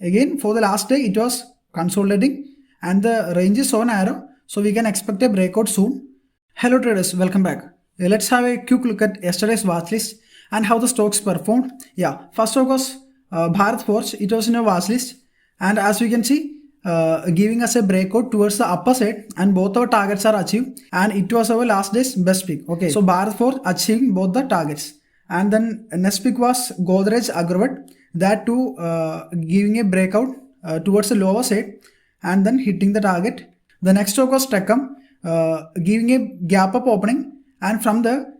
Again, for the last day, it was consolidating and the range is so narrow, so we can expect a breakout soon. Hello traders, welcome back. Let's have a quick look at yesterday's watch list and how the stocks performed. Yeah, first stock was Bharat Forge. It was in a watch list, and as we can see, giving us a breakout towards the upper side, and both our targets are achieved, and it was our last day's best pick. Okay, so Bharat Forge achieving both the targets, and then next pick was Godrej Agrovet, that too giving a breakout towards the lower side and then hitting the target. The next stock was Techem, giving a gap up opening, and from there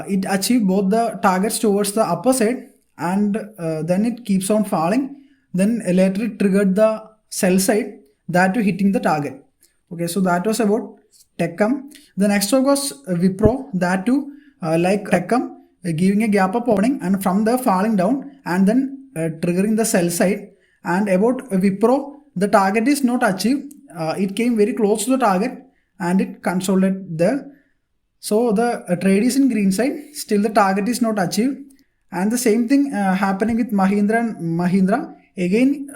it achieved both the targets towards the upper side, and then it keeps on falling. Then later it triggered the sell side, that to hitting the target. Okay, so that was about Techem. The next stock was Wipro, that too like Techem, giving a gap up opening and from there falling down and then triggering the sell side. And about Wipro, the target is not achieved. It came very close to the target and it consolidated there. So the trade is in green side, still the target is not achieved. And the same thing happening with Mahindra and Mahindra, again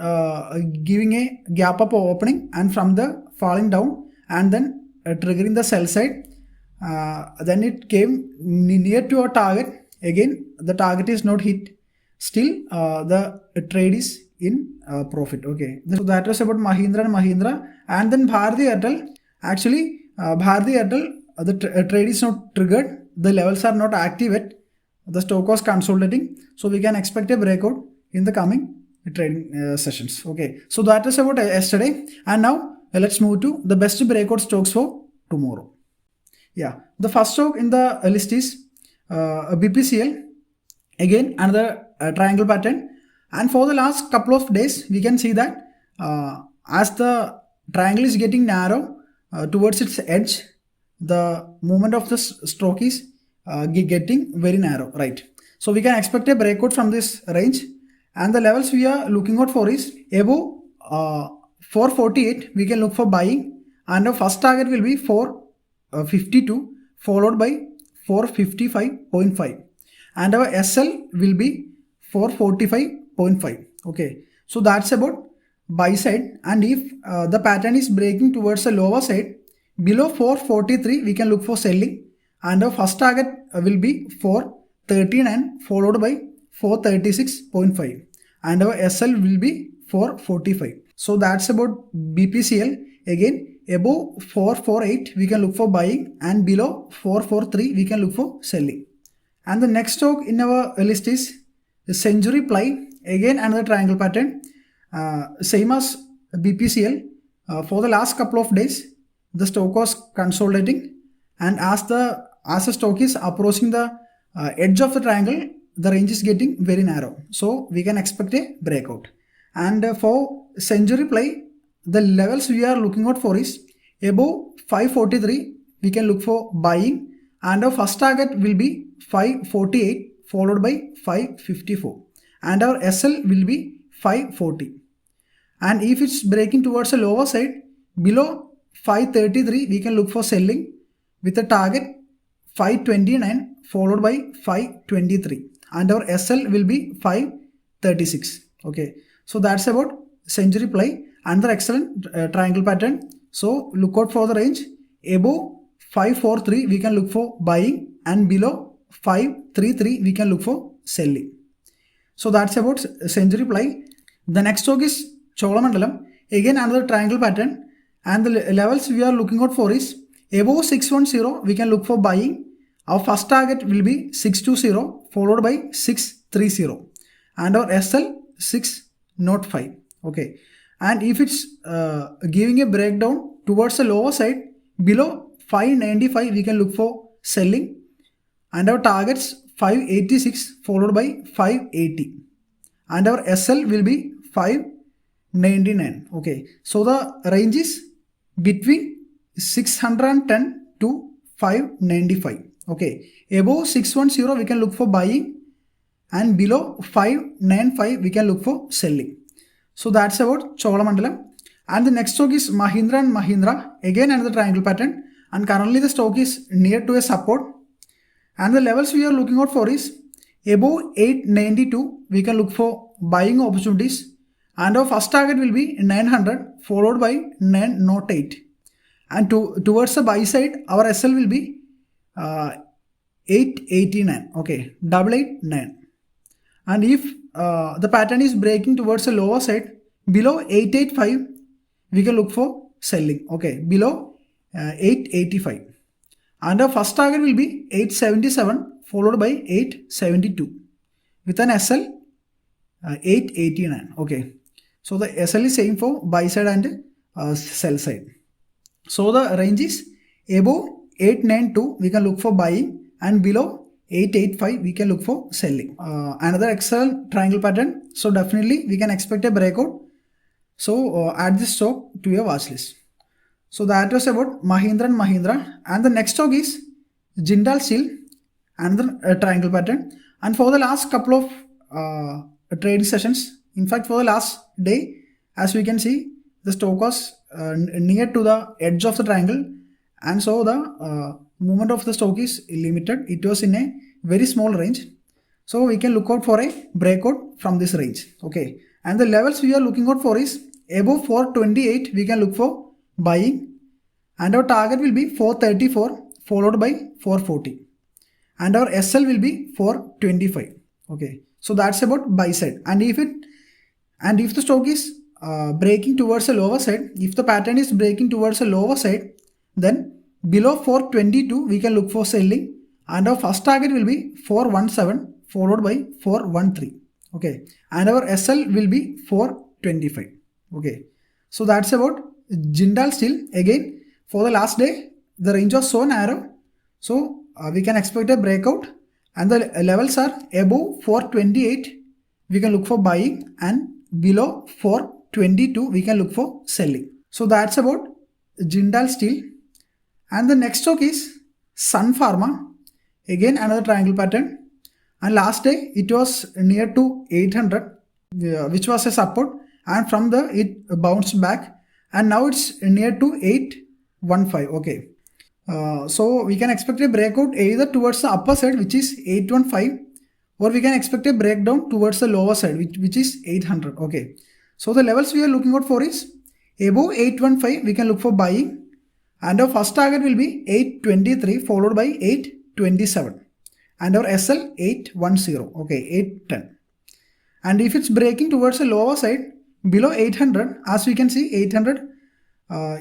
giving a gap up opening and from the falling down and then triggering the sell side. Then it came near to our target. Again, the target is not hit. Still, the trade is in profit. Okay, so that was about Mahindra and Mahindra. And then Bharti Airtel. Actually, Bharti Airtel, the trade is not triggered. The levels are not active yet. The stock was consolidating. So we can expect a breakout in the coming trading sessions. Okay, so that was about yesterday. And now let's move to the best breakout stocks for tomorrow. Yeah, the first stock in the list is BPCL. Again, another triangle pattern. And for the last couple of days, we can see that as the triangle is getting narrow towards its edge, the movement of the stroke is getting very narrow, right? So we can expect a breakout from this range. And the levels we are looking out for is above 448, we can look for buying. And our first target will be 452, followed by 455.5. And our SL will be 445.5. Okay, so that's about buy side. And if the pattern is breaking towards the lower side, below 443, we can look for selling. And our first target will be 439, followed by 436.5. And our SL will be 445. So that's about BPCL. Again, above 448, we can look for buying, and below 443, we can look for selling. And the next stock in our list is Century Ply. Again, another triangle pattern, same as BPCL. For the last couple of days, the stock was consolidating, and as the stock is approaching the edge of the triangle, the range is getting very narrow. So we can expect a breakout. And for Century Ply, the levels we are looking out for is above 543, we can look for buying, and our first target will be 548, followed by 554, and our SL will be 540. And if it's breaking towards the lower side, below 533, we can look for selling with a target 529, followed by 523, and our SL will be 536. Okay, so that's about Century Ply. Another excellent triangle pattern. So look out for the range above 543, we can look for buying, and below 533, we can look for selling. So that's about Century Ply. The next stock is Cholamandalam. Again, another triangle pattern, and the levels we are looking out for is above 610, we can look for buying. Our first target will be 620, followed by 630, and our SL 605. Okay, and if it's giving a breakdown towards the lower side, below 595, we can look for selling, and our targets 586, followed by 580, and our SL will be 599. Okay, so the range is between 610 to 595. Okay, above 610, we can look for buying, and below 595, we can look for selling. So that's about Cholamandalam. And the next stock is Mahindra and Mahindra. Again, another triangle pattern, and currently the stock is near to a support, and the levels we are looking out for is above 892, we can look for buying opportunities, and our first target will be 900 followed by 908, and towards the buy side our SL will be 889, okay, 889. And if the pattern is breaking towards the lower side below 885, we can look for selling, okay, below 885, and our first target will be 877 followed by 872 with an SL 889, okay. So the SL is same for buy side and sell side. So the range is above 892 we can look for buying, and below 885 we can look for selling. Another excellent triangle pattern, so definitely we can expect a breakout. So add this stock to your watch list. So that was about Mahindra and Mahindra, and the next stock is Jindal Steel, another triangle pattern. And for the last couple of trading sessions, in fact for the last day, as we can see, the stock was near to the edge of the triangle, and so the movement of the stock is limited. It was in a very small range, so we can look out for a breakout from this range, okay. And the levels we are looking out for is above 428 we can look for buying, and our target will be 434 followed by 440, and our SL will be 425, okay. So that's about buy side. And if the stock is breaking towards the lower side, if the pattern is breaking towards the lower side, then below 422 we can look for selling, and our first target will be 417 followed by 413, okay, and our SL will be 425, okay. So that's about Jindal Steel. Again, for the last day the range was so narrow, so we can expect a breakout, and the levels are above 428 we can look for buying, and below 422 we can look for selling. So that's about Jindal Steel. And the next stock is Sun Pharma, again another triangle pattern, and last day it was near to 800 which was a support, and from the it bounced back, and now it's near to 815, okay. So we can expect a breakout either towards the upper side, which is 815, or we can expect a breakdown towards the lower side, which is 800, okay. So the levels we are looking out for is above 815 we can look for buying, and our first target will be 823 followed by 827, and our SL 810, okay, 810. And if it's breaking towards the lower side below 800, as we can see 800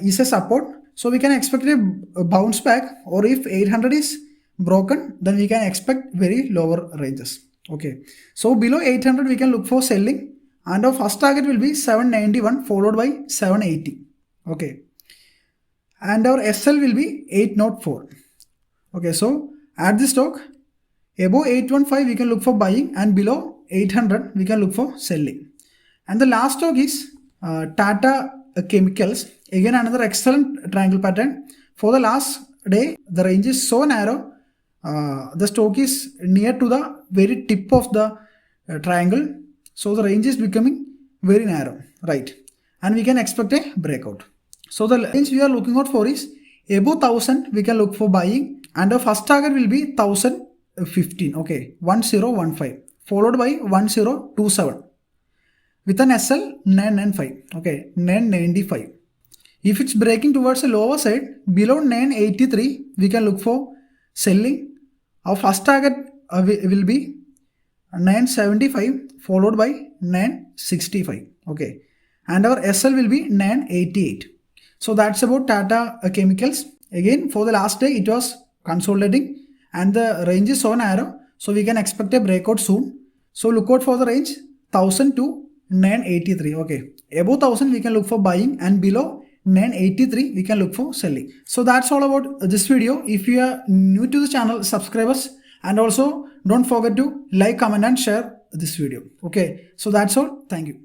is a support, so we can expect a bounce back, or if 800 is broken then we can expect very lower ranges, okay. So below 800 we can look for selling, and our first target will be 791 followed by 780, okay, and our SL will be 804, okay. So at this stock above 815 we can look for buying, and below 800 we can look for selling. And the last stock is Tata Chemicals, again another excellent triangle pattern. For the last day the range is so narrow, the stock is near to the very tip of the triangle, so the range is becoming very narrow, right, and we can expect a breakout. So the range we are looking out for is above 1000 we can look for buying, and our first target will be 1015, okay, 1015 followed by 1027 with an SL 995, okay, 995. If it's breaking towards the lower side below 983 we can look for selling. Our first target will be 975 followed by 965, okay, and our SL will be 988. So that's about Tata Chemicals. Again, for the last day it was consolidating, and the range is so narrow, so we can expect a breakout soon. So look out for the range 1000 to 983, okay. Above 1000 we can look for buying, and below 983 we can look for selling. So that's all about this video. If you are new to the channel, subscribe us, and also don't forget to like, comment and share this video, okay. So that's all. Thank you.